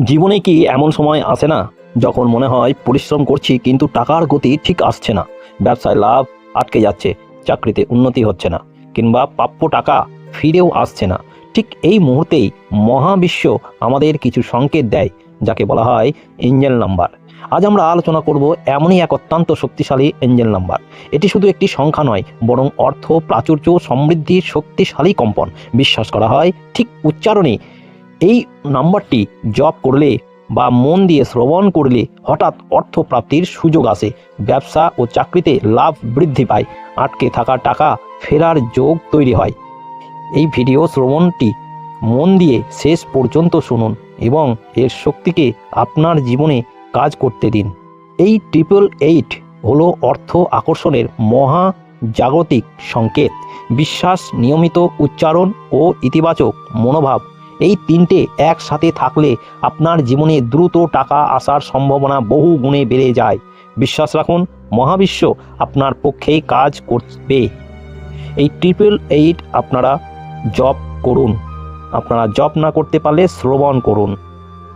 জীবনে কি এমন সময় আসে না যখন মনে হয় পরিশ্রম করছি কিন্তু টাকার গতি ঠিক আসছে না, ব্যবসায় লাভ আটকে যাচ্ছে, চাকরিতে উন্নতি হচ্ছে না, কিংবা প্রাপ্য টাকা ফিরেও আসছে না। ঠিক এই মুহূর্তেই মহাবিশ্ব আমাদের কিছু সংকেত দেয়, যাকে বলা হয় এঞ্জেল নাম্বার। আজ আমরা আলোচনা করব এমনই এক অত্যন্ত শক্তিশালী এঞ্জেল নাম্বার। এটি শুধু একটি সংখ্যা নয়, বরং অর্থ, প্রাচুর্য, সমৃদ্ধির শক্তিশালী কম্পন। বিশ্বাস করা হয় ঠিক উচ্চারণে এই নাম্বারটি জপ করলে বা মন দিয়ে শ্রবণ করলে হঠাৎ অর্থপ্রাপ্তির সুযোগ আসে, ব্যবসা ও চাকরিতে লাভ বৃদ্ধি পায়, আটকে থাকা টাকা ফেরার যোগ তৈরি হয়। এই ভিডিও শ্রবণটি মন দিয়ে শেষ পর্যন্ত শুনুন এবং এর শক্তিকে আপনার জীবনে কাজ করতে দিন। এই 888 হলো অর্থ আকর্ষণের মহা জাগতিক সংকেত। বিশ্বাস, নিয়মিত উচ্চারণ ও ইতিবাচক মনোভাব, এই তিনটে একসাথে থাকলে আপনার জীবনে দ্রুত টাকা আসার সম্ভাবনা বহু গুণে বেড়ে যায়। বিশ্বাস রাখুন, মহাবিশ্ব আপনার পক্ষেই কাজ করবে। এই 888 আপনারা জপ করুন। আপনারা জপ না করতে পারলে শ্রবণ করুন।